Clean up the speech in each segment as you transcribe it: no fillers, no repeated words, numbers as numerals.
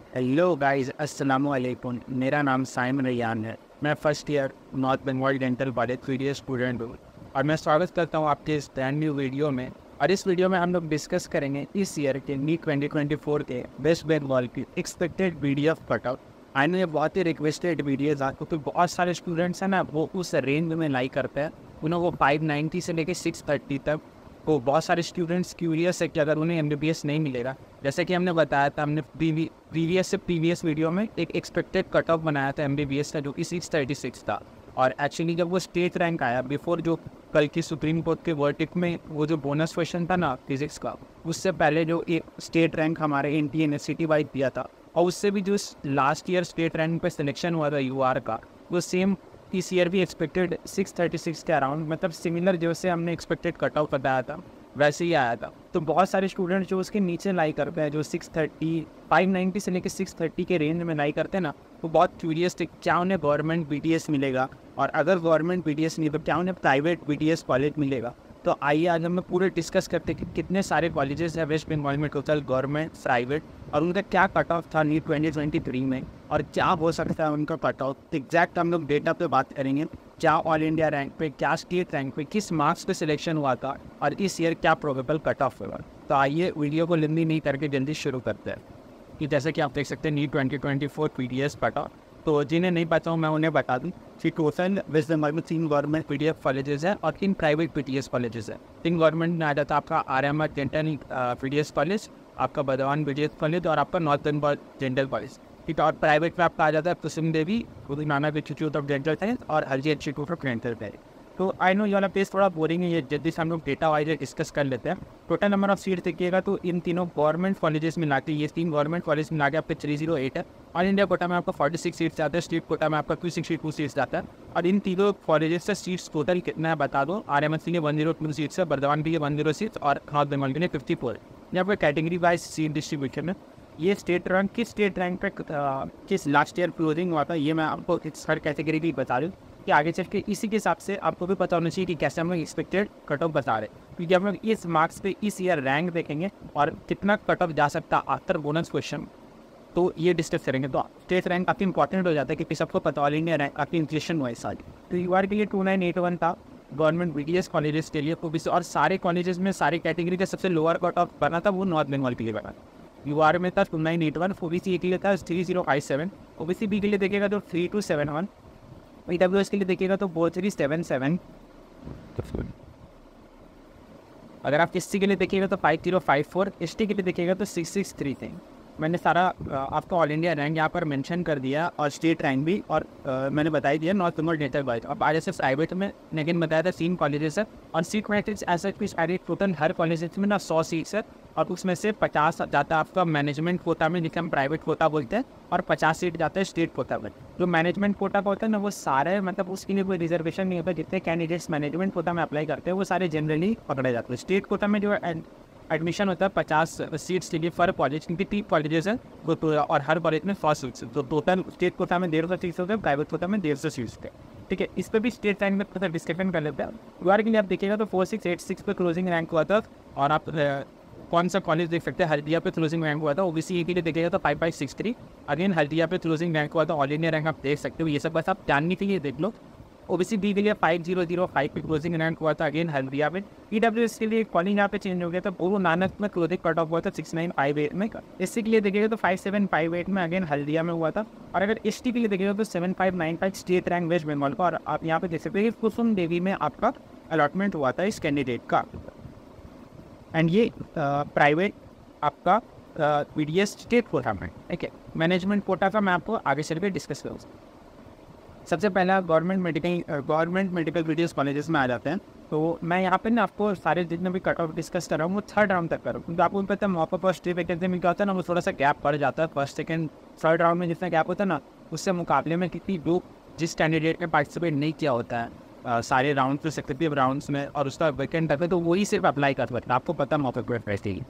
Hello guys, अस्सलामु अलैकुम। मेरा नाम साइम रैयान है। मैं first year North Bengal dental college BDS student हूँ और मैं स्वागत करता हूँ आपके इस ब्रांड न्यू वीडियो में। और इस वीडियो में हम लोग डिस्कस करेंगे इस ईयर के नीट 2024 के वेस्ट बंगाल की expected PDF cutout. I know ये बहुत ही रिक्वेस्टेड वीडियोज आपको, तो बहुत सारे स्टूडेंट्स हैं ना, वो उस रेंज में लाइक करते हैं। उन्हें वो 590 से लेकर 630 तक। तो बहुत सारे स्टूडेंट्स क्यूरियस है कि अगर उन्हें एमबीबीएस नहीं मिलेगा, जैसे कि हमने बताया था, हमने प्रीवियस वीडियो में एक एक्सपेक्टेड कट ऑफ बनाया था एमबीबीएस का, जो कि 636 था। और एक्चुअली जब वो स्टेट रैंक आया बिफोर जो कल की सुप्रीम कोर्ट के वर्डिक्ट में वो जो बोनस क्वेश्चन था ना फिजिक्स का, उससे पहले जो एक स्टेट रैंक हमारे NTA ने सिटी वाइज दिया था, और उससे भी जो लास्ट ईयर स्टेट रैंक पे सिलेक्शन हुआ था UR का, वो सेम इस ईयर भी एक्सपेक्टेड 636 के अराउंड, मतलब सिमिलर जैसे हमने एक्सपेक्टेड कट ऑफ बताया था वैसे ही आया था। तो बहुत सारे स्टूडेंट जो उसके नीचे लाई करते हैं, जो 630 590 से लेकर 630 के रेंज में लाई करते हैं ना, वो बहुत क्यूरियस थे क्या उन्हें गवर्नमेंट BTS मिलेगा, और अगर गवर्नमेंट BTS नहीं तो क्या उन्हें प्राइवेट BTS कॉलेज मिलेगा। तो आइए आज हम पूरे डिस्कस करते हैं कि कितने सारे कॉलेजेस हैं वेस्ट बंगाल में टोटल, गवर्नमेंट, प्राइवेट, और उनका क्या कट ऑफ था नीट 2023 में, और क्या हो सकता है उनका कट ऑफ। एग्जैक्ट हम लोग डेटा पे बात करेंगे, क्या ऑल इंडिया रैंक पे, क्या स्टेट रैंक पे, किस मार्क्स पे सिलेक्शन हुआ था, और इस ईयर क्या प्रोबेबल कट ऑफ होगा। तो आइए वीडियो को लंबी नहीं करके जल्दी शुरू करते हैं। कि जैसे कि आप देख सकते हैं नीट 2024 PDS कट ऑफ। तो जिन्हें नहीं पता हूँ मैं उन्हें बता दूँ कि टोटल वेस्ट बंगाल में 3 गवर्नमेंट PDF कॉलेजेस हैं और 3 प्राइवेट PTS कॉलेजेस हैं। 3 गवर्नमेंट में आ जाता है आपका RMR डेंटल PDS कॉलेज, आपका बर्दवान BTS कॉलेज, और आपका नॉर्थ बंगाल डेंटल कॉलेज। ठीक है, और प्राइवेट में आपका आ जाता है Kusum Devi, Guru Nanak institute of dental science और Harji institute of dental science. तो आई नो ये वाला पेज थोड़ा बोरिंग है, ये जल्दी से हम लोग डेटा वाइज डिस्कस कर लेते हैं। टोटल नंबर ऑफ सीट देखिएगा तो इन तीनों गवर्नमेंट कॉलेजेस मिला के, ये 3 गवर्नमेंट कॉलेज मिला के आपके 308 है। ऑल इंडिया कोटा में आपका 46 सीट्स जाता है, स्टेट कोटा में आपका 262 सीट्स जाता है। और इन तीनों कॉलेजेस से सीट्स टोटल कितना है बता दो। RMS के लिए 102 सीट्स है, बर्दवान के लिए 106 सीट्स, और नॉर्थ बंगाल के लिए 54 है। यहाँ पर कैटेगरी वाइज सीट डिस्ट्रीब्यूशन है। ये स्टेट रैंक किस स्टेट रैंक पे किस लास्ट ईयर क्लोजिंग हुआ था, ये मैं आपको इस हर कैटेगरी की बता दूँ कि आगे चल के इसी के हिसाब से आपको भी पता होना चाहिए कि कैसे हम लोग एक्सपेक्टेड कट ऑफ बता रहे हैं। क्योंकि हम लोग इस मार्क्स पे इस ईयर रैंक देखेंगे और कितना कट ऑफ जा सकता है आफ्टर बोनस क्वेश्चन, तो ये डिस्कस करेंगे। तो स्टेट रैंक काफ़ी इंपॉर्टेंट हो जाता है क्योंकि सबको पता ऑल इंडिया रैंक काफ़ी इंक्लेशन हुआ इस साल। तो UR के लिए 2981 था गवर्नमेंट BTS कॉलेजेस के लिए, और सारे कॉलेजेस में सारी कैटेगरी का सबसे लोअर कट ऑफ बना था वो नॉर्थ बंगाल के लिए बना। UR में था 2981, OBC के लिए था 3057, OBC B के लिए देखिएगा तो 3271, EWS के लिए देखिएगा तो 4377, अगर आप SC के लिए देखिएगा तो 5054, ST के लिए देखिएगा तो 663 थे। मैंने सारा आपका ऑल इंडिया रैंक यहाँ पर मेंशन कर दिया और स्टेट रैंक भी, और मैंने बता ही दिया नॉर्थ बंगाल डेंटल कॉलेज। अब आज से प्राइवेट में लेकिन बताया था 3 कॉलेजेस है, और सीट मैट्रिक्स ऐसा कुछ टोटल हर कॉलेज में ना 100 सीट्स है, और उसमें से 50 जाता है आपका मैनेजमेंट कोटा में, जिसे हम प्राइवेट कोटा बोलते हैं, और 50 सीट जाता है स्टेट कोटा में। जो मैनेजमेंट कोटा का होता है ना, वो सारे मतलब उसके लिए कोई रिजर्वेशन नहीं होता। जितने कैंडिडेट्स मैनेजमेंट कोटा में अप्लाई करते हैं वो सारे जनरली पकड़े जाते हैं। स्टेट कोटा में जो एडमिशन होता है 50 सीट्स के लिए फर कॉलेज, क्योंकि 3 कॉलेजेस हैं और हर कॉलेज में 100 सीट्स। तो टोटल स्टेट कोटा में 150 सीट्स होते हैं, प्राइवेट कोटा में 150 सीट्स थे। ठीक है, इस पर भी स्टेट रैंक में थोड़ा डिस्कशन कर लेते हैं। UR के लिए आप देखिएगा तो 4686 पे क्लोजिंग रैंक हुआ था, और आप कौन सा कॉलेज देख सकते हैं, हल्दिया पे क्लोजिंग रैंक हुआ था। OBC के लिए देखिएगा तो 5563, अगेन हल्दिया पे क्लोजिंग रैंक हुआ था। ऑल इंडिया रैंक आप देख सकते हो, ये सब बस आप जानने के लिए देख लो। OBC B के लिए 5005 पे क्लोजिंग रैंक हुआ था, अगेन हल्दिया में। EWS के लिए कॉलेज यहाँ पे चेंज हो गया था, गुरु नानक में क्लोजिंग कट ऑफ हुआ था 6958 में। SC के लिए देखिएगा तो 5758 में, अगेन हल्दिया में हुआ था। और अगर ST के लिए देखिएगा तो 7595 स्टेट रैंक वेस्ट बंगाल का। और आप यहाँ पे देख सकते हैं कि कुसुम देवी में आपका अलॉटमेंट हुआ था इस कैंडिडेट का। एंड ये प्राइवेट आपका BTS स्टेट कोटा में। ठीक है, मैनेजमेंट कोटा का मैं आपको आगे चल के डिस्कस करूँगा। सबसे पहला गवर्नमेंट मेडिकल BTS कॉलेजेस में आ जाते हैं। तो मैं यहाँ पे ना आपको सारे जितने भी कट ऑफ डिस्कस कर रहा हूँ वो 3rd राउंड तक कर रहा हूँ, क्योंकि आपको पता है मौका फर्स्ट डे वैकेंसी में क्या होता है ना, वो थोड़ा सा गैप पड़ जाता है। फर्स्ट सेकंड थर्ड राउंड में जितना गैप होता है ना, उससे मुकाबले में कितनी लोग जिस कैंडिडेट ने पार्टिसिपेट नहीं किया होता है सारे राउंड में, सक्सेसिव राउंड्स में, और उसका वैकेंट है तो वही सिर्फ अप्लाई कर सकता है। आपको पता है मौका पर वैसे ही।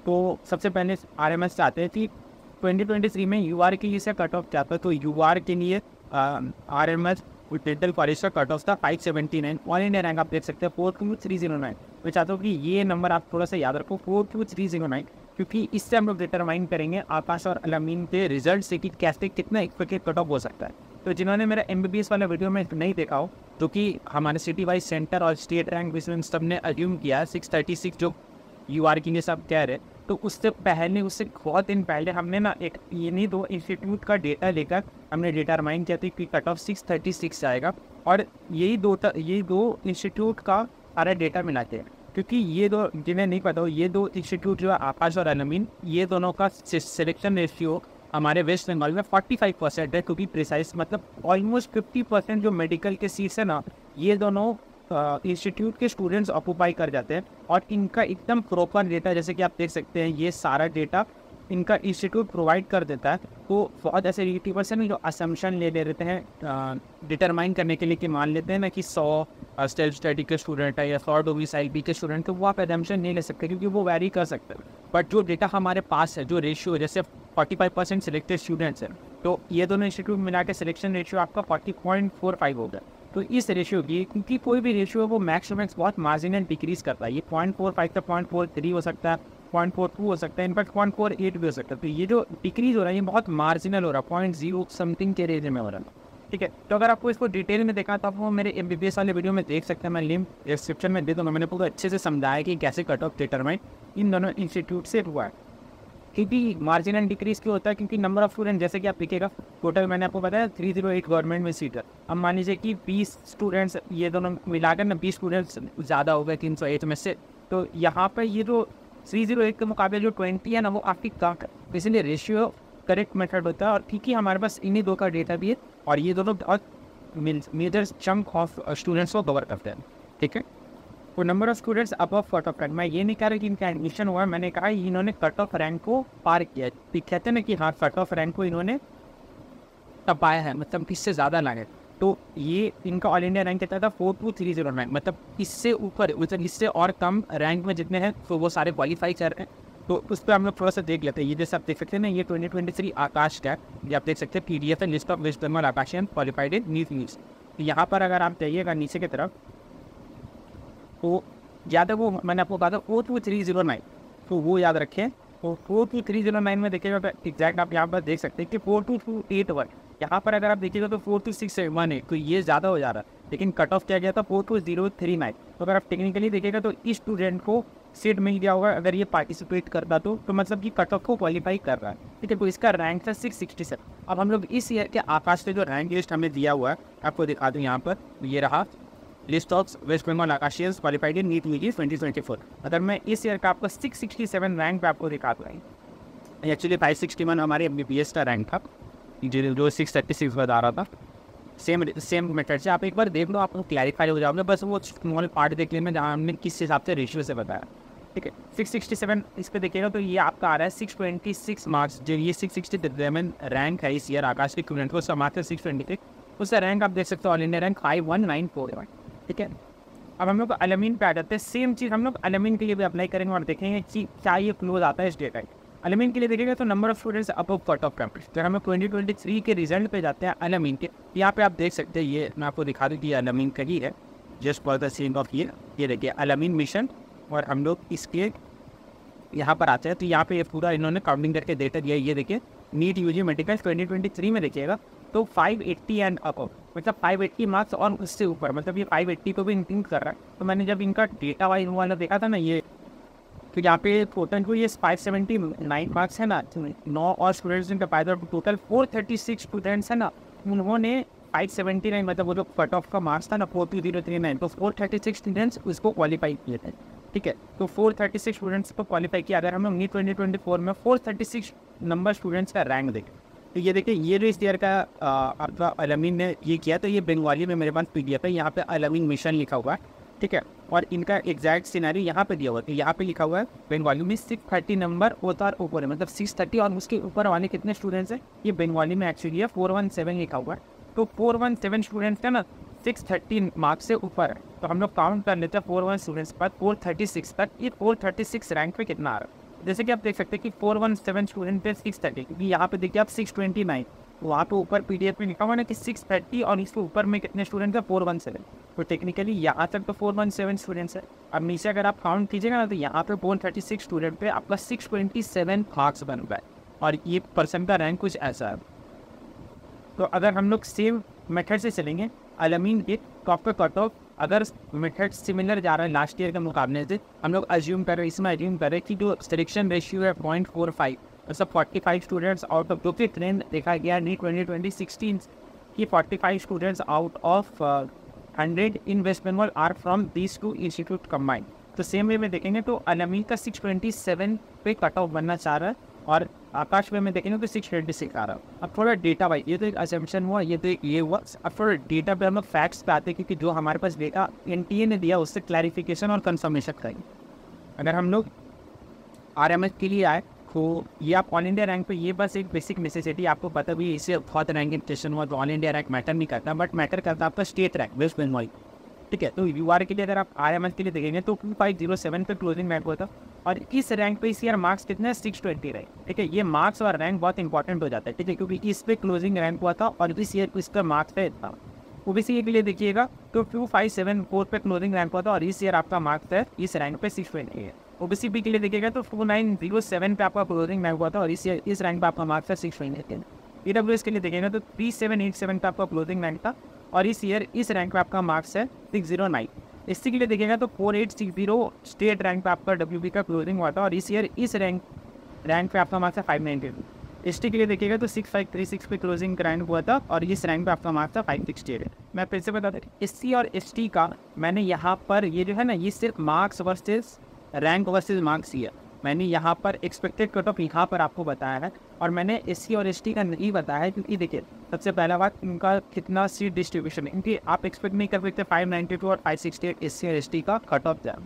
तो सबसे पहले RMS चाहते हैं कि 2023 में UR के लिए से कट ऑफ क्या था। तो UR के लिए RMS डेंटल कॉलेज का कट ऑफ था 579। ऑल इंडिया रैंक आप देख सकते हैं 42309। मैं चाहता हूँ कि ये नंबर आप थोड़ा सा याद रखो, 42309। क्योंकि इससे हम लोग डिटरमाइन करेंगे आकाश और अलामीन के रिजल्ट से कि कैसे कितना एक्सपेक्टेड कट ऑफ हो सकता है। तो जिन्होंने मेरा MBBS वाला वीडियो में नहीं देखा हो, जो कि हमारे सिटी वाइज सेंटर और स्टेट रैंक विजन सब ने अज्यूम किया 636 जो UR के लिए सब कह रहे, तो उससे पहले, उससे बहुत दिन पहले हमने ना एक इन्हीं 2 इंस्टीट्यूट का डेटा लेकर हमने डिटरमाइन किया था कि कट ऑफ 636 आएगा। और यही दो इंस्टीट्यूट का सारा डेटा मिलाते हैं, क्योंकि ये दो, जिन्हें नहीं पता हो, ये 2 इंस्टीट्यूट जो है आकाश और अलामीन, ये दोनों का सिलेक्शन रेशियो हमारे वेस्ट बंगाल में 45% है, क्योंकि प्रिसाइज मतलब ऑलमोस्ट 50% जो मेडिकल के सीट्स है ना, ये दोनों इंस्टीट्यूट के स्टूडेंट्स ऑक्यूपाई कर जाते हैं। और इनका एकदम प्रॉपर डेटा, जैसे कि आप देख सकते हैं, ये सारा डेटा इनका इंस्टीट्यूट प्रोवाइड कर देता है। तो बहुत ऐसे 80% जो असम्पशन ले लेते हैं डिटरमाइन करने के लिए, कि मान लेते हैं ना कि 100 सेल्फ स्टडी के स्टूडेंट है या 100 डोमिसाइल बी के स्टूडेंट, तो वो आप असम्पशन नहीं ले सकते, क्योंकि वो वैरी कर सकते हैं। बट जो डेटा हमारे पास है, जो रेशियो, जैसे 45% सिलेक्टेड स्टूडेंट्स हैं, तो ये दोनों इंस्टीट्यूट मिला के सिलेक्शन रेशियो आपका 40.45 होगा। तो इस रेशियो की, क्योंकि कोई भी रेशियो है वो मैक्स टू मैक्स बहुत मार्जिनल डिक्रीज करता है। ये 0.45 से 0.43 हो सकता है, 0.42 हो सकता है, इनफैक्ट 0.48 भी हो सकता है। तो ये जो डिक्रीज हो रहा है, ये बहुत मार्जिनल हो रहा है, 0.0 समथिंग के रेंज में हो रहा है। ठीक है, तो अगर आपको इसको डिटेल में देखा तो आप वो मेरे MBBS वाले वीडियो में देख सकते हैं, मैं लिंक डिस्क्रिप्शन में दे दूँगा। मैंने पूरा अच्छे से समझाया कि कैसे कट ऑफ डिटरमाइन इन दोनों इंस्टीट्यूट से हुआ है। क्योंकि मार्जिनल डिक्रीज क्यों होता है, क्योंकि नंबर ऑफ स्टूडेंट, जैसे कि आप देखिएगा, टोटल मैंने आपको बताया 308 गवर्नमेंट में सीट है। अब मान लीजिए कि 20 स्टूडेंट्स, ये दोनों मिलाकर ना 20 स्टूडेंट्स ज़्यादा हो गए 308 में से, तो यहाँ पर ये जो 308 के मुकाबले जो 20 है ना, वो आपकी कम है। इसलिए रेशियो करेक्ट मेथड होता है। और ठीक ही हमारे पास इन्हीं 2 का डेटा भी है, और ये दोनों बहुत मेजर चंक ऑफ स्टूडेंट्स को कवर करते हैं। ठीक है, वो number of students above cut off rank, मैं ये नहीं कह रहा कि इनका एडमिशन हुआ, मैंने कहा इन्होंने कट ऑफ रैंक को पार किया। कहते हैं ना कि हाँ, कट ऑफ रैंक को इन्होंने टपाया है, मतलब इससे ज़्यादा लाए। तो ये इनका ऑल इंडिया रैंक कहता था 42309, मतलब इससे ऊपर, मतलब इससे और कम रैंक में जितने हैं, तो वो सारे क्वालिफाई कर रहे हैं। तो उस पर हम लोग थोड़ा सा देख लेते हैं। ये जैसे आप देख सकते हैं ना, ये 2023 आकाश का, ये आप देख सकते हैं PDF है, list of West Bengal Aakashian qualified in NEET news. यहाँ पर अगर आप जाइएगा नीचे की तरफ, तो ज़्यादा वो मैंने आपको कहा था 42309, तो वो याद रखें। तो 42309 में देखिएगा तो एग्जैक्ट आप यहाँ पर देख सकते हैं कि 42281। यहाँ पर अगर आप देखिएगा तो 42671 है, तो ये ज़्यादा हो जा रहा है। लेकिन कट ऑफ क्या गया था 42039। तो अगर आप टेक्निकली देखिएगा तो इस स्टूडेंट को सीट मिल गया होगा अगर ये पार्टिसिपेट करता, तो मतलब कि कट ऑफ को क्वालिफाई कर रहा है। ठीक है, तो इसका रैंक था 667। अब हम लोग इस ईयर के आकाश से जो रैंक लिस्ट हमें दिया हुआ है, आपको दिखा दूँ यहाँ पर, ये रहा list of West Bengal Aakashians qualified in NEET UG 2024। अगर मैं इस ईयर का आपको 667 रैंक पे आपको दिखा दूँ, एक्चुअली 561 हमारे MBBS का रैंक था, जो 636 बता रहा था। सेम मेथड से आप एक बार देख लो, आपको क्लैरिफाई हो जाओगे। बस वो स्मॉल पार्ट देख लेना जहाँ हमने किस हिसाब से रेशियो से बताया। ठीक है, 667 इस पर देखिएगा तो ये आपका आ रहा है 626 मार्क्स। जो ये 667 रैंक है इस ईयर आकाश के स्टूडेंट को, उसका मार्क्स है 626, उसका रैंक आप देख सकते हो ऑल इंडिया रैंक 51941। ठीक है, अब हम लोग अलामीन पे आ जाते हैं। सेम चीज़ हम लोग अलामीन के लिए भी अप्लाई करेंगे और देखेंगे कि क्या ये क्लोज आता है इस डेटा। अलामीन के लिए देखिएगा तो number of students above cut off campus. तो हम लोग 2023 के रिजल्ट पे जाते हैं अलामीन के। यहाँ पे आप देख सकते हैं, ये मैं आपको दिखा दूँ कि अलामीन का ही है, just for the sake of ये देखिए अलामीन मिशन। और हम लोग इसके यहाँ पर आते हैं तो यहाँ पे ये पूरा इन्होंने काउंटिंग करके डेटा दिया है। ये देखिए नीट यूजी मेडिकल 2023 में देखिएगा तो 580 एंड अबव, मतलब 580 मार्क्स और उससे ऊपर, मतलब ये 580 को भी इंक्लूड कर रहा है। तो मैंने जब इनका डेटा वाइज वाला देखा था ना, ये तो यहाँ पे टोटल को ये 579 मार्क्स है ना, 9 और स्टूडेंट्स इनका पाया था। टोटल 436 स्टूडेंट्स है ना, उन्होंने 579 मतलब वो जो कट ऑफ का मार्क्स था ना 42039, तो 436 स्टूडेंट्स उसको क्वालिफाई किए थे। ठीक है, तो 436 स्टूडेंट्स को क्वालिफाई किया। अगर हम लोग नीट 2024 में 436 नंबर स्टूडेंट्स का रैंक देखें तो ये देखिए, ये जो इस ईयर का आपका अलामीन ने ये किया, तो ये बंगाली में मेरे पास PDF है, यहाँ पे अलामीन मिशन लिखा हुआ है। ठीक है, और इनका एग्जैक्ट सिनेरियो यहाँ पे दिया हुआ है। यहाँ पे लिखा हुआ है बंगाली में 630 नंबर होता और ऊपर है, मतलब 630 और उसके ऊपर वाले कितने स्टूडेंट्स हैं, ये बंगाली में एक्चुअली है 417 लिखा हुआ है। तो 417 स्टूडेंट्स है ना 630 मार्क्स से ऊपर है। तो हम लोग काउंट कर लेते हैं 41 स्टूडेंट्स पर 436 तक, ये 436 रैंक पे कितना आ रहा है। जैसे कि आप देख सकते हैं कि 417 स्टूडेंट पे 630, क्योंकि यहाँ पे देखिए आप 629, वहाँ पे ऊपर PDF में लिखा हुआ है ना कि 630 और इसके ऊपर में कितने स्टूडेंट है 417। तो टेक्निकली यहाँ तक तो 417 स्टूडेंट्स है। अब नीचे अगर आप काउंट कीजिएगा ना तो यहाँ पे 436 स्टूडेंट पे आपका 627 मार्क्स बन रहा है, और ये पर्सन का रैंक कुछ ऐसा है। तो अगर हम लोग सेम मेथड से चलेंगे अल-अमीन के, तो आपका कट ऑफ अगर मेथड सिमिलर जा रहा है लास्ट ईयर के मुकाबले से, हम लोग अज्यूम कर रहे हैं, इसमें अज्यूम कर रहे हैं कि जो सिलेक्शन रेशियो है 0.45, मतलब 45 स्टूडेंट्स आउट ऑफ, जो कि ट्रेंड देखा गया नी 2016 कि 45 students out of 100 in West Bengal are from these two institute combined. तो सेम वे में देखेंगे तो अल-अमीन का 627 पे कट ऑफ बनना चाह रहा है, और आकाश वे में देखेंगे तो 626 आ रहा है। अब थोड़ा डेटा भाई, ये तो एक असम्पशन हुआ, ये तो एक ये हुआ। अब थोड़ा डेटा पे हम लोग फैक्ट्स पे आते हैं, क्योंकि जो हमारे पास डेटा NTA ने दिया उससे क्लैरिफिकेशन और कंफर्मेशन करेंगे। अगर हम लोग RMS के लिए आए तो ये आप ऑल इंडिया रैंक पे, ये बस एक बेसिक नेसेसिटी, आपको पता भी इससे बहुत रैंक इंटेशन हुआ तो ऑल इंडिया रैंक मैटर नहीं करता, बट मैटर करता आपका स्टेट रैंक वेस्ट बंगाल। ठीक है, तो UR के लिए अगर आप RMS के लिए देखेंगे तो 2507 पे क्लोजिंग रैंक हुआ था, और इस रैंक पे इस ईयर मार्क्स कितने हैं 620 रहे। ठीक है, ये मार्क्स और रैंक बहुत इंपॉर्टेंट हो जाता है। ठीक है, क्योंकि इस पे क्लोजिंग रैंक हुआ था और इस ईयर इसका मार्क्स है इतना। OBC के लिए देखिएगा तो 2574 पे क्लोजिंग रैंक हुआ था, और इस ईयर आपका मार्क्स है इस रैंक पे 620 है। OBC B के लिए देखिएगा तो 4907 पे आपका क्लोजिंग रैंक हुआ था, और इस रैंक पे आपका मार्क्स है 620 है। EWS के लिए देखिएगा तो 3787 पे आपका क्लोजिंग रैंक था, और इस ईयर इस रैंक पे आपका मार्क्स है 609। SC के लिए देखिएगा तो 4860 स्टेट रैंक पे आपका WB का क्लोजिंग हुआ था, और इस ईयर इस रैंक पे आपका मार्क्स है 592। ST के लिए देखिएगा तो 6536 पे क्लोजिंग रैंक हुआ था, और इस रैंक पे आपका मार्क्स था 568। मैं फिर से बता दें, SC और ST का मैंने यहाँ पर ये जो है ना, ये सिर्फ marks versus rank versus marks ही है। मैंने यहाँ पर एक्सपेक्टेड कट ऑफ यहाँ पर आपको बताया है, और मैंने SC और ST का नहीं बताया है, क्योंकि देखिए सबसे पहला बात, इनका कितना सीट डिस्ट्रीब्यूशन है, इनकी आप एक्सपेक्ट नहीं कर सकते 592 और 568 SC और ST का कट ऑफ जाए,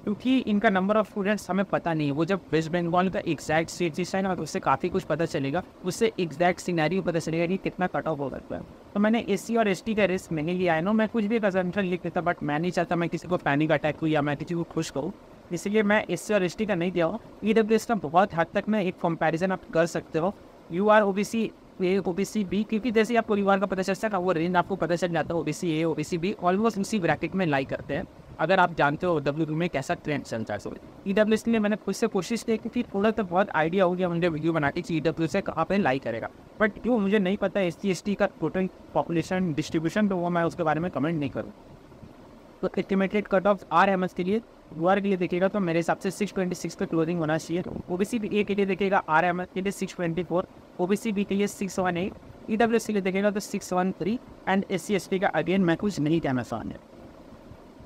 क्योंकि इनका नंबर ऑफ स्टूडेंट्स हमें पता नहीं है। वो जब वेस्ट बंगाल का एग्जैक्ट सीट जिस है ना, तो उससे काफ़ी कुछ पता चलेगा, उससे एग्जैक्ट सिनेरियो पता चलेगा कि कितना कट ऑफ हो सकता है। तो मैंने SC और ST का रिस्क नहीं लिया है ना, मैं कुछ भी असम्पशन लिख देता, बट मैं नहीं चाहता मैं किसी को पैनिक अटैक हुई या मैं किसी को खुश करूँ, इसलिए मैं SC और ST का नहीं दिया हूँ। EWS का बहुत हद तक मैं एक कंपैरिजन आप कर सकते हो, UR OBC A OBC B, क्योंकि जैसे आपको UR का पता चलता है वो रेंज आपको पता चल जाता है, OBC A OBC B almost उसी ब्रैकेट में लाई करते हैं, अगर आप जानते हो WB में कैसा ट्रेंड चलता है। सो EWS के लिए मैंने खुद से कोशिश की, क्योंकि थोड़ा तो बहुत आइडिया हो गया मुझे वीडियो बनाने की EWS से कहाँ पे लाई करेगा, बट क्यों मुझे नहीं पता SC ST का टोटल पॉपुलेशन डिस्ट्रीब्यूशन, तो वो मैं उसके बारे में कमेंट नहीं करूँ। तो एस्टिमेटेड कट ऑफ RMS के लिए UR के लिए देखिएगा तो मेरे हिसाब से 626 पे क्लोजिंग होना चाहिए। OBC A के लिए देखिएगा RMS के लिए 624, OBC B के लिए 618, EWS के लिए देखिएगा तो 613, एंड SC ST का अगेन मैं कुछ नहीं कहना चाहूँगा।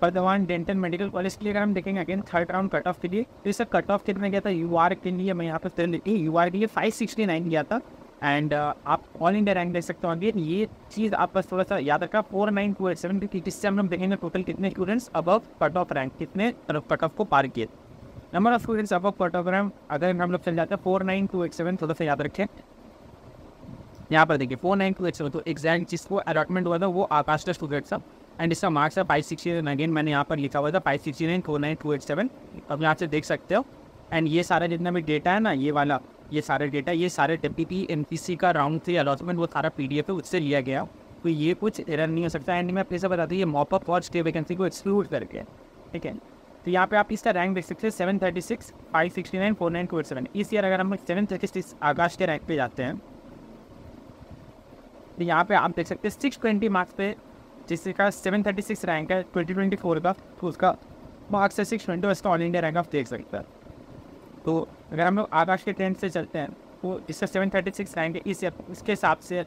बर्दवान डेंटल मेडिकल कॉलेज के लिए अगर हम देखेंगे again third round cut off के लिए, तो इसका कट ऑफ कितने गया था UR के लिए, मैं यहाँ पर UR के लिए 569 गया था, एंड आप ऑल इंडिया रैंक देख सकते हो। अगेन ये चीज़ आप बस थोड़ा सा याद रखा 49287, क्योंकि इससे हम लोग देखेंगे टोटल कितने students above cut off rank, कितने कट ऑफ को पार किए, number of students above cut off rank. अगर हम लोग चल जाते हैं 49287, थोड़ा सा याद रखें, यहाँ पर देखिए 49287, तो एग्जैक्ट जिसको अलॉटमेंट हुआ था वो आकाश का स्टूडेंट था, एंड इसका मार्क्स है 569। अगेन मैंने यहाँ पर लिखा हुआ था 569 49287, अब यहाँ से देख सकते हो। एंड ये सारा जितना भी डेटा है ना, ये वाला ये सारे डेटा, ये सारे WP NPC का राउंड 3 अलॉटमेंट वो सारा PDF है, उससे लिया गया, तो ये कुछ एरर नहीं हो सकता। एंड मैं पैसा बता दूँ, ये मॉप अप और स्टे वैकेंसी को एक्सक्लूड करके, ठीक है। तो यहाँ पे आप इसका रैंक देख सकते हैं 736 569 49287। इस ईयर अगर हम 736 आकाश के रैंक पे जाते हैं, तो यहाँ पे आप देख सकते हैं 620 मार्क्स पे, जिसका 736 रैंक है 2024 का, तो उसका मार्क्स है 620, इसका ऑल इंडिया रैंक आप देख सकते हैं। तो अगर हम लोग आकाश के ट्रेंड से चलते हैं तो इसका 736 रैंक है इस ईयर, इसके हिसाब से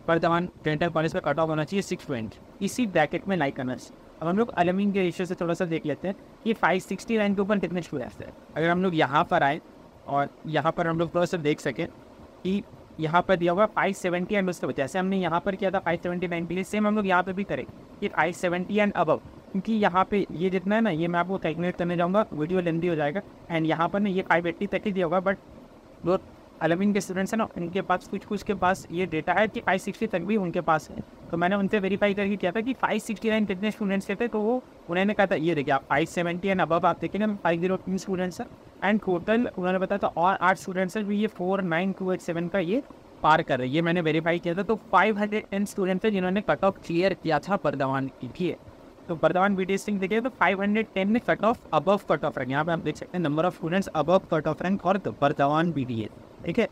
वर्धमान डेंटल कॉलेज का कट ऑफ होना चाहिए 620, इसी ब्रैकेट में लाइक करना चाहिए। अब हम लोग अल-अमीन के रेशियो से थोड़ा सा देख लेते हैं कि 560 रैंक के ऊपर कितने स्टूडेंट्स हैं। अगर हम लोग यहाँ पर आए और यहाँ पर हम लोग थोड़ा सा देख सकें कि यहाँ पर दिया हुआ 570 एंड उसके वजह से हमने यहाँ पर किया था 579 के लिए, सेम हम लोग यहाँ पे भी करें कि 570 एंड अबव, क्योंकि यहाँ पे ये जितना है ना, ये मैं आपको कैलकुलेट करने जाऊँगा, वीडियो लेंथी हो जाएगा। एंड यहाँ पर ना ये 580 तक ही दिया होगा, बट जो अल-अमीन के स्टूडेंट्स हैं ना, उनके पास कुछ के पास ये डेटा है कि 560 तक भी उनके पास है। तो मैंने उनसे वेरीफाई करके किया था कि 569 कितने स्टूडेंट्स के थे, तो वो उन्होंने कहा था ये देखिए आप 570 एंड अबव आप देखेंगे 503 स्टूडेंट्स हैं, एंड टोटल उन्होंने बताया था और 8 स्टूडेंट्स हैं, ये 49287 का ये पार कर रहे हैं। ये मैंने वेरीफाई किया था, तो 510 स्टूडेंट्स हैं जिन्होंने कट ऑफ क्लियर किया था वर्धमान की, ठीक है। तो बर्दवान BTS सिंह देखिए तो 510 में cut off above cut off rank, यहाँ पे आप देख सकते हैं number of students above cut off rank और बर्दवान BTS, ठीक है।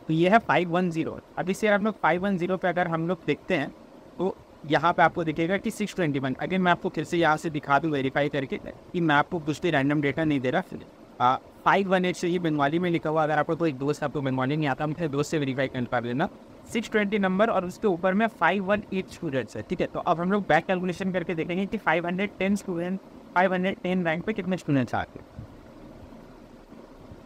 तो ये है 510। अब इससे आप लोग 510 पे अगर हम लोग देखते हैं तो यहाँ पे आपको दिखेगा कि 621। अगेन मैं आपको फिर से यहाँ से दिखा दूँ वेरीफाई करके कि मैं आपको कुछ भी रैंडम डेटा नहीं दे रहा। 518 से ये बंगाली में लिखा हुआ, अगर आपको कोई दोस्त आपको बंगाली नहीं आता मेरे दोस्त से वेरीफाई कर लेना। 620 नंबर और उसके ऊपर में 518 स्टूडेंट्स है, ठीक है। तो अब हम लोग बैक कैलकुलेशन करके देखेंगे कि 510 रैंक पे कितने स्टूडेंट्स आ गए।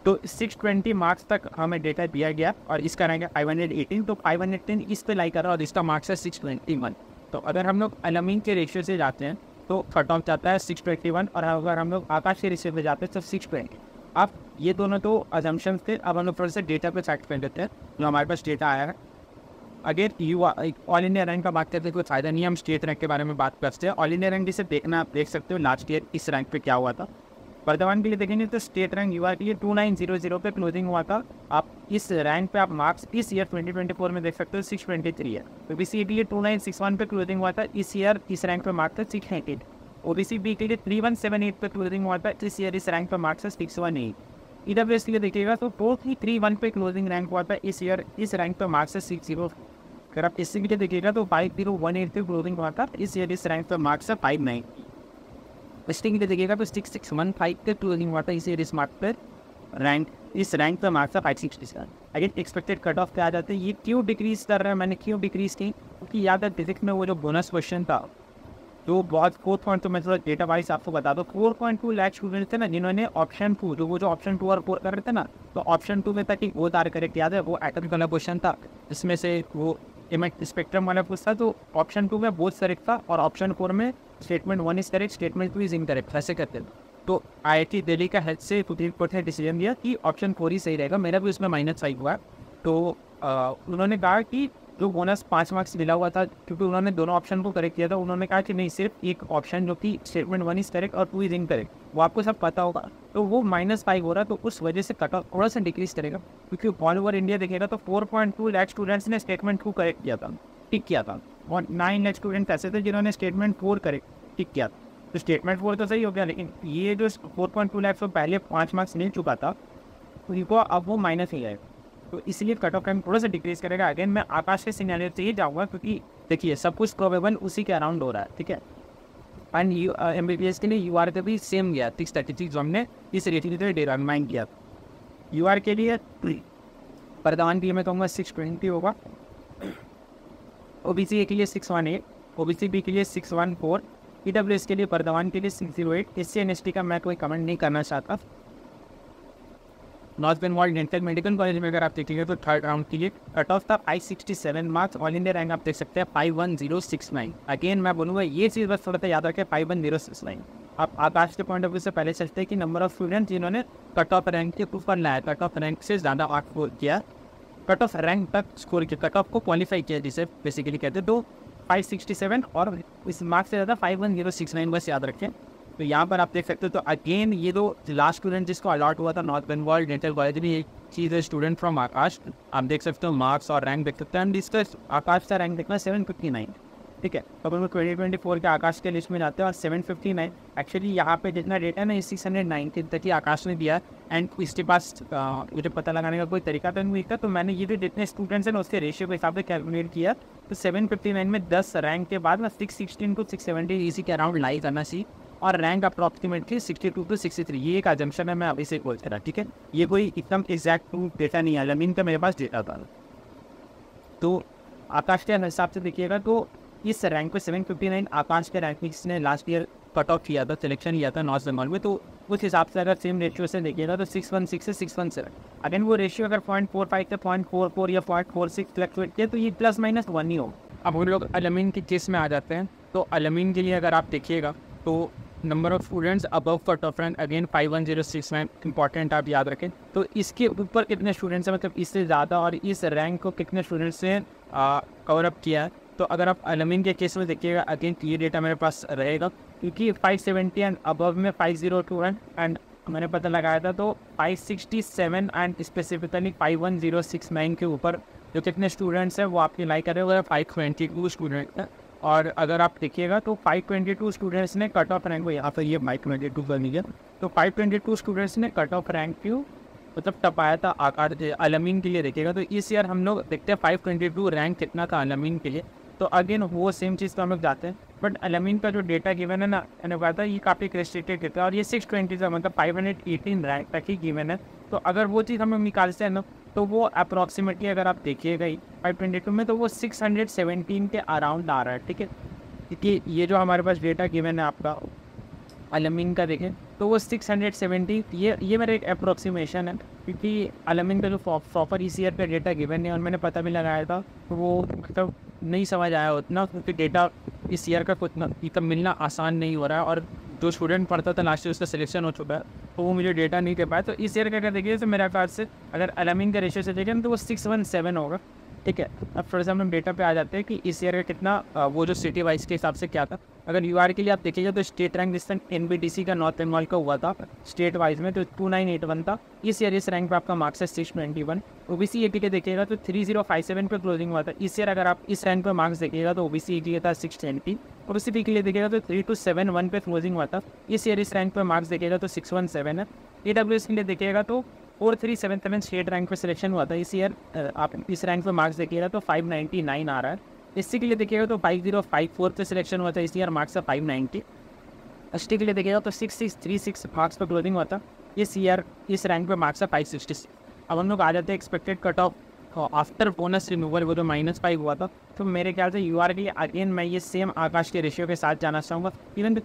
तो 620 मार्क्स तक हमें डेटा दिया गया और इसका रैंक है 518, तो 510 इस पे लाई कर रहा है और इसका मार्क्स है 621। तो अगर हम लोग अलमीन के रेशियो से जाते हैं तो कट ऑफ जाता है 621, और अगर हम लोग आकाश के रेशियो पे जाते हैं तो 620। अब ये दोनों तो अजम्पशंस थे, अब हम लोग थोड़ा सा डेटा पे चेक कर लेते हैं जो हमारे पास डेटा आया है। अगर ऑल इंडिया रैंक का बात करते हैं कोई फायदा नहीं है, हम स्टेट रैंक के बारे में बात करते हैं। ऑल इंडिया रैंक जिसे देखना आप देख सकते हो लास्ट ईयर इस रैंक पे क्या हुआ था। वर्धमान के लिए देखेंगे तो स्टेट रैंक UR के लिए 2900 पे क्लोजिंग हुआ था। आप इस रैंक पे आप मार्क्स इस ईयर 2024 में देख सकते हो 623 है। OBC के लिए 2961 पे क्लोजिंग हुआ था, इस ईयर इस रैंक पे मार्क्स था 698। OBC B के लिए 3178 पे क्लोजिंग हुआ था, इस ईयर इस रैंक पे मार्क्स है 618। EWS के लिए देखिएगा तो 4331 पे क्लोजिंग रैंक हुआ था, इस ईयर इस रैंक पे मार्क्स है 60। अगर आप इससे के लिए देखिएगा तो 5018 पे क्लोजिंग हुआ था, इस ईयर इस रैंक पे मार्क्स है 590। वेस्टिंग के लिए देखिएगा तो 6615 पे क्लोजिंग हुआ था, इस ईयर इस मार्क्स पर रैंक इस रैंक पर मार्क्स है 567। अगेन एक्सपेक्टेड कट ऑफ पे आ जाते हैं। ये क्यों डिक्रीज कर रहा है, मैंने क्यों डिक्रीज की, क्योंकि याद है फिजिक्स में वो जो बोनस क्वेश्चन था तो बहुत 4 पॉइंट, तो मैं थोड़ा डेटा वाइज आपको बता दूँ। 4.2 लाख स्टूडेंट्स थे ना जिन्होंने ऑप्शन 2 जो ऑप्शन 2 और 4 कर रहे थे ना, तो ऑप्शन 2 में तक एक वो तार करेक्ट याद है, वो एटम वाला क्वेश्चन था जिसमें से वो स्पेक्ट्रम वाला कुछ था। तो ऑप्शन 2 में बोथ करेक्ट था और ऑप्शन 4 में statement 1 is correct, statement 2 is incorrect, ऐसे करते थे। तो IIT दिल्ली का हेल्थ से सुप्रीम कोर्ट ने डिसीजन दिया कि ऑप्शन 4 ही सही रहेगा। मेरा भी उसमें -5 हुआ। तो उन्होंने कहा कि जो बोनस 5 मार्क्स मिला हुआ था, क्योंकि उन्होंने दोनों ऑप्शन को करेक्ट किया था, उन्होंने कहा कि नहीं सिर्फ एक ऑप्शन जो कि स्टेटमेंट 1 इज करेक्ट और 2 इज इनकरेक्ट, वो आपको सब पता होगा, तो वो -5 हो रहा। तो उस वजह से कट ऑफ थोड़ा सा डिक्रीज करेगा, क्योंकि ऑल ओवर इंडिया देखेगा तो 4.2 लाख स्टूडेंट्स ने स्टेटमेंट 2 करेक्ट किया था, टिक किया था, और 9 लाख स्टूडेंट्स ऐसे थे जिन्होंने स्टेटमेंट 4 करेक्ट टिक किया था। तो स्टेटमेंट 4 तो सही हो गया, लेकिन ये जो 4.2 लाख तो पहले 5 मार्क्स मिल चुका था, उनको अब वो माइनस ही आएगा, तो इसलिए कट ऑफ टाइम थोड़ा सा डिक्रीज करेगा। अगेन मैं आकाश के सिनेरियो से ही जाऊँगा, क्योंकि देखिए सब कुछ प्रोबेबल उसी के अराउंड हो रहा है, ठीक है। एंड MBBS के लिए UR का भी सेम गया 636, जो हमने इस रेटिंग से डिटरमाइन किया। UR के लिए वर्धमान के लिए मैं कहूँगा 620 होगा, OBC A के लिए 618, OBC B के लिए 614, EWS के लिए वर्धमान के लिए 608। SC NST का मैं कोई कमेंट नहीं करना चाहता। North Bengal dental medical college में अगर आप देखेंगे तो थर्ड राउंड के लिए कट ऑफ था 567 मार्क्स। ऑल इंडिया रैंक आप देख सकते हैं 51069। अगेन मैं बोलूँगा ये चीज़ बस थोड़ा सा याद रखें 51069। आप आकाश के पॉइंट ऑफ व्यू से पहले चलते हैं कि नंबर ऑफ स्टूडेंट जिन्होंने कट ऑफ रैंक के ऊपर लाया, कट ऑफ रैंक से ज़्यादा मार्क्स स्कोर किया, कट ऑफ रैंक तक स्कोर किया, कट ऑफ को क्वालिफाई किया जिसे बेसिकली कहते हैं। तो 567 और इस मार्क्स से ज़्यादा 51069 बस याद रखें। तो यहाँ पर आप देख सकते हो। तो अगेन ये जो लास्ट स्टूडेंट जिसको अलॉट हुआ था नॉर्थ बंगाल डेंटल कॉलेज में, एक चीज़ है स्टूडेंट फ्रॉम आकाश, आप देख सकते हो मार्क्स और रैंक देख सकते हैं। एंड इसका आकाश का रैंक देखना 759, ठीक है। तो अपन 2024 के आकाश के लिस्ट में जाते हैं और 759 एक्चुअली यहाँ पे जितना डेटा है ना 619 तक ही आकाश ने दिया। एंड इसके पास मुझे पता लगाने का कोई तरीका तो नहीं था, तो मैंने ये जो जितने स्टूडेंट्स हैं ना उसके रेशियो के हिसाब से कैलकुलेट किया। तो 759 में 10 रैंक के बाद ना 616 to 670 इसी के अराउंड लाई करना चाहिए, और रैंक अप्रॉक्सीमेटली 62 to 63। ये एक एजम्पशन है, मैं अभी से बोल रहा, ठीक है। ये कोई एकदम एग्जैक्ट डेटा नहीं है, जमीन का मेरे पास डेटा था। तो आकाश के हिसाब से देखिएगा तो इस रैंक पे 759 आकाश के रैंक में जिसने लास्ट ईयर कट ऑफ किया था, सिलेक्शन किया था नॉर्थ बंगाल में, तो उस हिसाब से अगर सेम रेशियो से देखिएगा तो 616 से 617। अगेन वो रेशियो अगर 0.45 से 0.44 या 0.46 फ्लक्चुएट किया तो ये +-1 ही हो। अब हम लोग अलमीन के केस में आ जाते हैं। तो अलमीन के लिए अगर आप देखिएगा तो number of students above cut off rank again 51069 important आप याद रखें। तो इसके ऊपर कितने स्टूडेंट्स हैं, मतलब इससे ज़्यादा और इस रैंक को कितने स्टूडेंट्स ने कवर अप किया है। तो अगर आप अलमीन के केस में देखिएगा अगेन ये डेटा मेरे पास रहेगा, क्योंकि 570 एंड अबव में 502 एंड मैंने पता लगाया था तो 567 एंड स्पेसिफिकली 51069 के ऊपर जो कितने स्टूडेंट्स हैं वो आपकी लाइक कर रहे हो 522 स्टूडेंट हैं। और अगर आप देखिएगा तो 522 स्टूडेंट्स ने कट ऑफ रैंक को, यहाँ पर ये 522 कर लीजिए, तो 522 स्टूडेंट्स ने कट ऑफ रैंक क्यों मतलब टपाया था आकार अलमीन के लिए। देखिएगा तो इस ईयर हम लोग देखते हैं 522 रैंक कितना था अलमीन के लिए। तो अगेन वो सेम चीज़ तो हम लोग जाते हैं, बट अलमीन का जो डेटा गिवन है ना, मैंने कहा था ये काफ़ी रिस्ट्रिक्टेड देता है और ये 620 का मतलब 518 रैंक तक ही गिवन है। तो अगर वो चीज़ हम लोग निकालते हैं ना, तो वो अप्रॉक्सीमेटली अगर आप देखिएगा ही 522 में, तो वो 617 के अराउंड आ रहा है। ठीक है, क्योंकि ये जो हमारे पास डेटा गिवन है आपका अलमीन का देखें तो वो 670, ये मेरा एक अप्रोक्सीमेशन है, क्योंकि अलमीन का जो प्रॉपर इस ईयर का डेटा गिवन है और मैंने पता भी लगाया था, तो वो मतलब नहीं समझ आया उतना, क्योंकि डेटा इस ईयर का उतना इतना मिलना आसान नहीं हो रहा है। और जो स्टूडेंट पढ़ता था लास्ट ईयर उसका सिलेक्शन हो चुका है, तो वो मुझे डेटा नहीं दे पाया। तो इस ईयर का अगर देखिए तो मेरे ख्याल से अगर अलमीन का रेशियो से देखें तो वो 617 होगा। ठीक है, अब थोड़ा सा हम डेटा पे आ जाते हैं कि इस ईयर का कितना वो जो सिटी वाइज के हिसाब से क्या था। अगर यूआर के लिए आप देखिएगा तो स्टेट रैंक जिस टाइम एनबीटीसी का नॉर्थ बंगाल का हुआ था स्टेट वाइज में, तो 2981 था। इस ईयर इस रैंक पे आपका मार्क्स है 621। ओबीसी एटी के देखिएगा तो 3057 पे क्लोजिंग हुआ था। इस ईयर अगर आप इस रैंक पे मार्क्स देखिएगा तो ओबीसी एटी था 620। ओबीसी पी के लिए देखिएगा तो 3271 पे क्लोजिंग हुआ था। इस ईयर इस रैंक पे मार्क्स देखिएगा तो 617 है। ईडब्ल्यूएस के लिए देखिएगा तो 4377 स्टेट रैंक पे सिलेक्शन हुआ था। इस ईयर आप इस रैंक पे मार्क्स देखिएगा तो 599 आ रहा है। एससी के लिए देखिएगा तो 5054 पे सिलेक्शन हुआ था। इस ईयर मार्क्स है 590। एसटी के लिए देखिएगा तो 6636 मार्क्स पे क्लोजिंग हुआ था। इस ईयर इस रैंक पे मार्क्स है 566। अब हम लोग आ जाते हैं expected cut off after bonus removal, वो जो -5 हुआ था। तो मेरे ख्याल से यूआर के लिए अगेन मैं ये सेम आकाश के रेशियो के साथ जाना चाहूँगा। इवन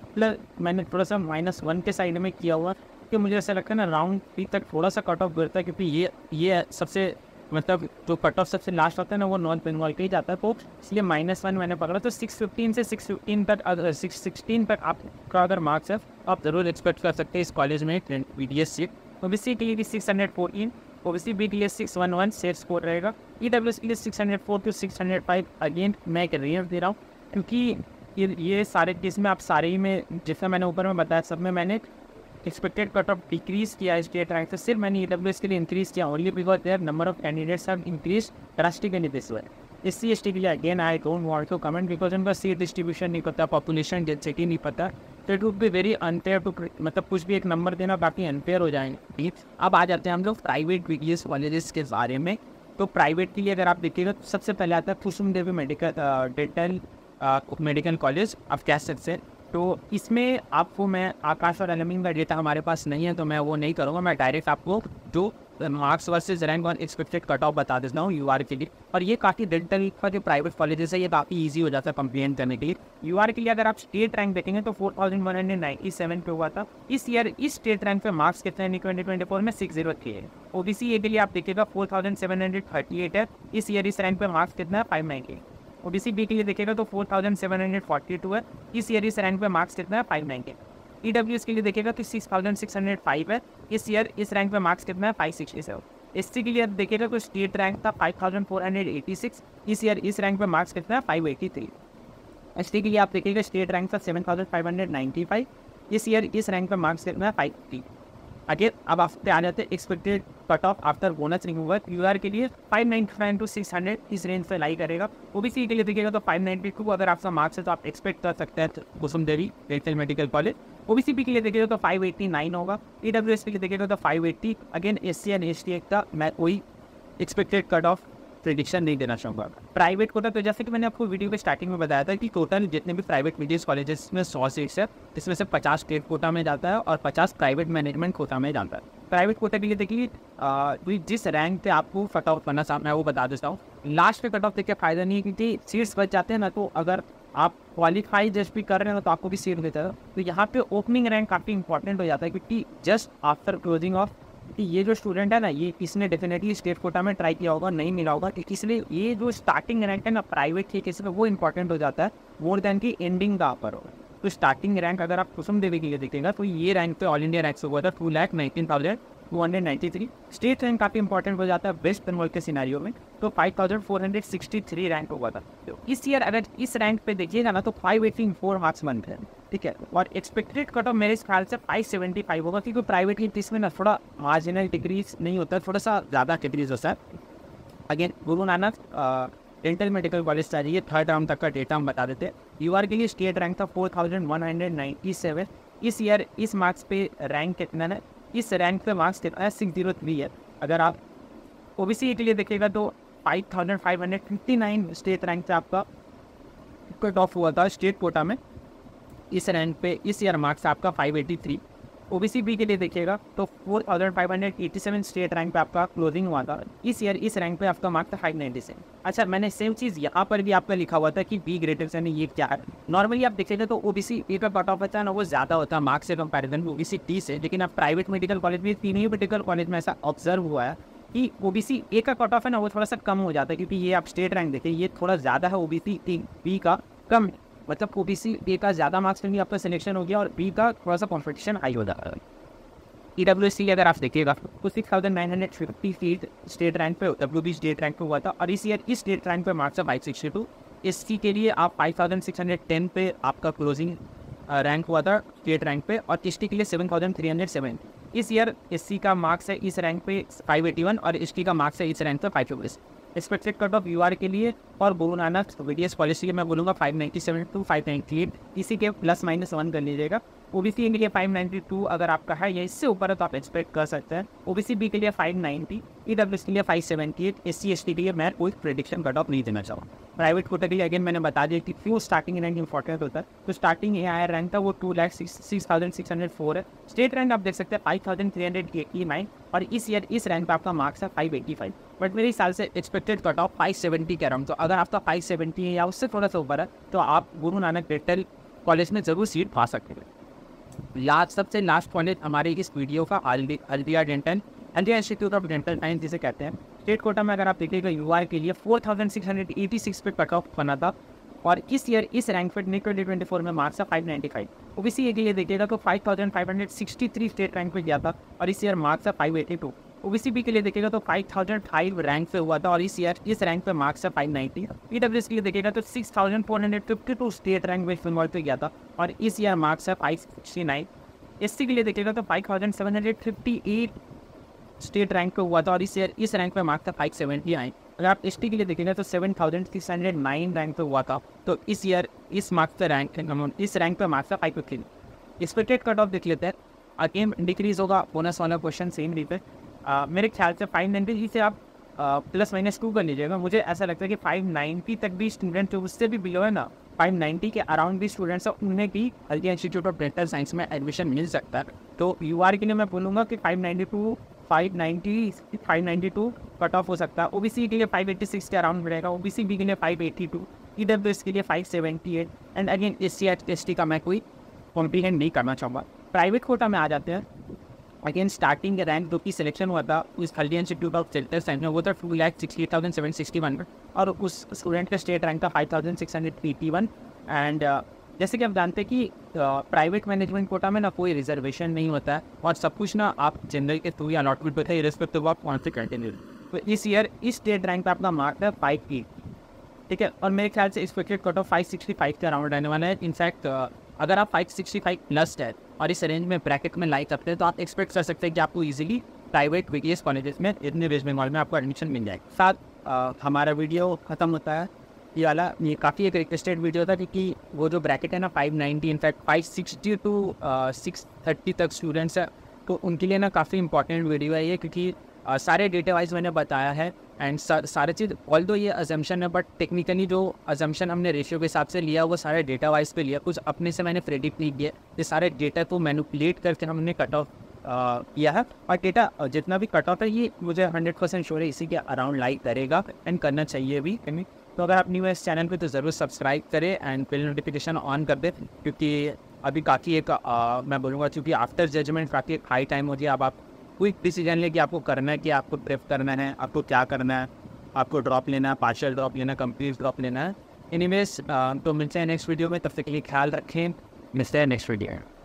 मैंने थोड़ा सा -1 के साइड में किया हुआ, कि मुझे ऐसा लगता है ना राउंड 3 तक थोड़ा सा कट ऑफ गिरता है, क्योंकि ये सबसे मतलब जो कट ऑफ सबसे लास्ट होता है ना वो नॉर्थ बंगाल का ही जाता है, तो इसलिए -1 मैंने पकड़ा। तो 615 से 615 तक 616 तक आपका अगर मार्क्स है आप ज़रूर एक्सपेक्ट कर सकते हैं इस कॉलेज में BDS सीट। ओबीसी के लिए 614, ओबीसी बी के लिए 611 सेट स्कोर रहेगा। ईडब्ल्यूएस के लिए 604 to 605। अगेन मैं एक रेंज दे रहा हूँ, क्योंकि ये सारे केस में आप सारे ही में जितना मैंने ऊपर में बताया सब में मैंने एक्सपेक्टेड कट ऑफ डिक्रीज किया स्टेट रैंक से। सिर्फ मैंने ईडब्ल्यूएस के लिए इंक्रीज किया only because their number of candidates have increase drastically this way. SC ST के लिए again I don't want to comment because उनका सीट डिस्ट्रीब्यूशन नहीं पता, पॉपुलेशन डेंसिटी नहीं पता, तो it would be very unfair to मतलब कुछ भी एक नंबर देना बाकी अनफेयर हो जाएंगे। अब आ जाते हैं हम लोग प्राइवेट BDS कॉलेजेस के बारे में। तो प्राइवेट के लिए अगर आप देखिएगा तो सबसे पहले आता है कुसुम देवी मेडिकल कॉलेज, आप कह सकते हैं। तो इसमें आपको मैं आकाश और अलमीन का डेटा हमारे पास नहीं है तो मैं वो नहीं करूँगा, मैं डायरेक्ट आपको जो मार्क्स वर्सेस रैंक और एक्सपेक्टेड कट ऑफ बता देता हूँ यूआर के लिए। और ये काफ़ी डेंटल का जो प्राइवेट कॉलेजेस है ये काफ़ी इजी हो जाता है कंप्लेन करने के लिए। यूआर के लिए अगर आप स्टेट रैंक देखेंगे तो 4197 पे हुआ था। इस ईयर इस स्टेट रैंक पे मार्क्स कितने हैं 2024 में 603 है। ओबीसी ए के लिए आप देखिएगा 4738 है। इस ईयर इस रैंक पे मार्क्स कितना है 590। ओबीसी बी के लिए देखिएगा तो 4742 है। इस ईयर इस रैंक पे मार्क्स कितना है 590। ईडब्ल्यूएस के लिए देखिएगा तो 6605 है। इस ईयर इस रैंक पे मार्क्स कितना है 567। एससी के लिए देखिएगा तो स्टेट रैंक था 5486। इस ईयर इस रैंक पे मार्क्स कितना है 583। एसटी के लिए आप देखिएगा स्टेट रैंक था 7595। इस ईयर इस रैंक पे मार्क्स कितना है 580। अगेन अब आपसे आ जाते हैं expected cut off after bonus removal. UR के लिए 599 to 600 इस रेंज पे लाई करेगा। ओबीसी के लिए देखिएगा तो 592 अगर आपका मार्क्स है तो आप एक्सपेक्ट कर सकते हैं कुसुम देवी मेडिकल कॉलेज। ओबीसी के लिए देखिएगा तो 589 होगा। ईडब्ल्यूएस के लिए देखिएगा तो 580। अगेन एससी एंड एसटी का मैं वही एक्सपेक्टेड कट ऑफ प्रेडिक्शन नहीं देना चाहूँगा। प्राइवेट कोटा तो जैसे कि मैंने आपको वीडियो के स्टार्टिंग में बताया था कि टोटल जितने भी प्राइवेट BDS कॉलेजेस में 100 सीट्स है, इसमें से 50 स्टेट कोटा में जाता है और 50 प्राइवेट मैनेजमेंट कोटा में जाता है। प्राइवेट कोटा के लिए देखिए जिस रैंक पे आपको कट ऑफ करना सामने है वो बता देता हूँ। लास्ट पे कट ऑफ देखिए फ़ायदा नहीं है, क्योंकि सीट्स बच जाते हैं ना, तो अगर आप क्वालिफाई जस्ट भी कर रहे हो तो आपको भी सीट देता है। तो यहाँ पे ओपनिंग रैंक काफ़ी इंपॉर्टेंट हो जाता है, क्योंकि जस्ट आफ्टर क्लोजिंग ऑफ कि ये जो स्टूडेंट है ना ये इसने डेफिनेटली स्टेट कोटा में ट्राई किया होगा, नहीं मिला होगा, इसलिए ये जो स्टार्टिंग रैंक है ना प्राइवेट के केस में वो इंपॉर्टेंट हो जाता है मोर देन की एंडिंग का अपर होगा। तो स्टार्टिंग रैंक अगर आप कुसुम देवी के लिए देखिएगा तो ये रैंक पे ऑल इंडिया रैंक से हुआ था 2,19,293। स्टेट रैंक काफ़ी इंपॉर्टेंट हो जाता है वेस्ट बंगाल के सिनारियो में, तो 5,463 रैंक हुआ था। तो इस ईयर अगर इस रैंक पे देखिएगा ना तो 584 मार्क्स बनते हैं, ठीक है। और एक्सपेक्टेड कट ऑफ मेरे ख्याल से 575 होगा, क्योंकि प्राइवेट की इसमें ना थोड़ा मार्जिनल डिक्रीज नहीं होता, थोड़ा सा ज़्यादा डिक्रीज होता है। Again Guru Nanak dental medical college चाहिए, थर्ड राउंड तक का डेटा हम बता देते हैं। यूआर के लिए स्टेट रैंक था 4197। इस ईयर इस मार्क्स पे रैंक कितना है, इस रैंक पे मार्क्स कितना है, 603 है। अगर आप ओबीसी के लिए देखिएगा तो 5559 स्टेट रैंक से आपका कट ऑफ हुआ था स्टेट कोटा में। इस रैंक पे इस ईयर मार्क्स आपका 583। ओबीसी बी के लिए देखिएगा तो 4587 स्टेट रैंक पे आपका क्लोजिंग हुआ था। इस ईयर इस रैंक पे आपका मार्क्स था 597। अच्छा, मैंने सेम चीज़ यहाँ पर भी आपका लिखा हुआ था कि बी ग्रेटर से ये क्या है। नॉर्मली आप देखेंगे तो ओबीसी ए का कट ऑफ होता है ना, वो ज़्यादा होता है मार्क्स से कंपैरिजन ओबीसी डी से। लेकिन आप प्राइवेट मेडिकल कॉलेज में, तीनों ही मेडिकल कॉलेज में ऐसा ऑब्जर्व हुआ है कि ओबीसी ए का कट ऑफ है ना, वो थोड़ा सा कम हो जाता है, क्योंकि ये आप स्टेट रैंक देखिए ये थोड़ा ज़्यादा है, ओबीसी बी का कम है। मतलब ओबीसी ए का ज़्यादा मार्क्स में भी आपका सिलेक्शन हो गया और बी का थोड़ा सा कॉम्पिटिशन हाई हो जाता है। EWC अगर आप देखिएगा तो 6950 फीट स्टेट रैंक पे, WB स्टेट रैंक पे हुआ था और इस ईयर इस स्टेट रैंक पे मार्क्स है 562। SC के लिए आप 5610 पे आपका क्लोजिंग रैंक हुआ था स्टेट रैंक पे, और ST के लिए 7307। इस ईयर SC का मार्क्स है इस रैंक पे 581 और ST का मार्क्स है इस रैंक पे 520। एक्सपेक्टेड कट ऑफ UR के लिए और गुरु नानक VDS कॉलेज के लिए मैं बोलूँगा 597 to 598, इसी के +-1 कर लीजिएगा। ओबीसी के लिए 592 अगर आपका है या इससे ऊपर है तो आप एक्सपेक्ट कर सकते हैं। ओबीसी बी के लिए 590, EWS के लिए 578, SC ST के लिए मैं कोई प्रेडिक्शन कट ऑफ नहीं देना चाहूँगा। प्राइवेट कोटा के लिए अगेन मैंने बता दिया कि क्यों स्टार्टिंग रैंक इंपॉर्टेंट होता है। तो स्टार्टिंग AIR रैंक था वो 2,06,604 है। स्टेट रैंक आप देख सकते हैं 5,389 और इस ईयर इस रैंक पर आपका मार्क्स है 585। बट मेरे हिसाब से एक्सपेक्टेड कट ऑफ 570 के अराउंड। तो अगर आपका 570 है या उससे थोड़ा सा ऊपर है तो आप गुरु नानक डेंटल कॉलेज में ज़रूर सीट पा सकते हैं। सबसे लास्ट कॉलेज हमारे इस वीडियो का Haldia dental, Haldia institute of dental science जिसे कहते हैं। स्टेट कोटा में अगर आप देखिएगा UR के लिए 4686 पे कट ऑफ बना था और इस ईयर इस रैंक पे 2024 में मार्क्स है 595। ओबीसी के लिए देखिएगा तो 5563 स्टेट रैंक पे गया था और इस ईयर मार्क्स है 582। ओबीसी बी के लिए देखिएगा तो 5005 रैंक पे हुआ था और इस ईयर इस रैंक पे मार्क्स है 590। EWS के लिए देखिएगा तो 6452 स्टेट रैंक वेस्ट बंगाल पे गया था और इस ईयर मार्क्स है 569। SC के लिए देखिएगा तो 5758 स्टेट रैंक पे हुआ था और इस ईयर इस रैंक पे मार्क्स है 570 आए। अगर आप ST के लिए देखेंगे तो 7609 रैंक पे हुआ था, तो इस ईयर इस मार्क्स पे इस रैंक पे मार्क्स है 550। एक्सपेक्टेड कट ऑफ देख लेते हैं। अगेन डिक्रीज होगा, बोनस वाला क्वेश्चन सेम रीपे। मेरे ख्याल से 590 से आप +-2 कर लीजिएगा। मुझे ऐसा लगता है कि 590 तक भी स्टूडेंट जो उससे भी बिलो है ना, 590 के अराउंड भी स्टूडेंट्स हैं, उन्हें भी Haldia institute of dental science में एडमिशन मिल सकता है। तो UR के लिए मैं बोलूँगा कि 592 कट ऑफ हो सकता है। OBC के लिए 586 के अराउंड मिलेगा, OBC बी के लिए 582, EWS के लिए 578 एंड अगेन SC ST का मैं कोई कॉम्प्रीहेंड नहीं करना चाहूँगा। प्राइवेट कोटा में आ जाते हैं। अगेन स्टार्टिंग रैंक जो कि सिलेक्शन हुआ था उस Haldia institute of dental science में वो था 2,68,761 और उस स्टूडेंट का स्टेट रैंक था 5,681। एंड जैसे कि आप जानते हैं कि प्राइवेट मैनेजमेंट कोटा में ना कोई रिजर्वेशन नहीं होता है और सब कुछ ना आप जनरल के थ्रू या अलॉटमेंट पे थे, इरेस्पेक्टिव ऑफ कौन से कंटिन्यू। तो इस ईयर इस स्टेट रैंक पे अपना मार्क है 580, ठीक है। और मेरे ख्याल से एक्सपेक्टेड कट ऑफ 565 के अराउंड रहने वाला है। इनफैक्ट अगर आप 565 प्लस है और इस रेंज में ब्रैकेट में लाइक करते हैं तो आप एक्सपेक्ट कर सकते हैं कि आपको इजीली प्राइवेट VKS कॉलेजेस में इतने वेस्ट बंगाल में आपको एडमिशन मिल जाएगा। साथ हमारा वीडियो ख़त्म होता है। ये काफ़ी एक रिक्वेस्टेड वीडियो था क्योंकि वो जो ब्रैकेट है ना 590 इनफैक्ट 560 to 630 तक स्टूडेंट्स है, तो उनके लिए ना काफ़ी इंपॉर्टेंट वीडियो है ये, क्योंकि सारे डेटा वाइज मैंने बताया है एंड सारे चीज़ ऑल्दो ये अजम्पशन है बट टेक्निकली जो अजम्पशन हमने रेशियो के हिसाब से लिया वो सारे डेटा वाइज पे लिया, कुछ अपने से मैंने प्रेडिक्ट नहीं किया। ये सारे डेटा को मैनिपुलेट करके हमने कट ऑफ किया है और डेटा जितना भी कट ऑफ है ये मुझे 100% श्योर है इसी के अराउंड लाइक करेगा एंड करना चाहिए भी। तो अगर आप न्यू है इस चैनल पे तो ज़रूर सब्सक्राइब करें एंड बेल नोटिफिकेशन ऑन कर दें, क्योंकि अभी काफ़ी एक मैं बोलूँगा क्योंकि आफ्टर जजमेंट काफ़ी एक हाई टाइम हो गया। अब आप क्विक डिसीजन ले कि आपको करना है कि आपको प्रेफ करना है, आपको क्या करना है, आपको ड्रॉप लेना है, पार्शियल ड्रॉप लेना है, कंप्लीट ड्रॉप लेना है। एनीवेज तो मिलते हैं नेक्स्ट वीडियो में, तब तक के लिए ख्याल रखें। मिलते हैं नेक्स्ट वीडियो।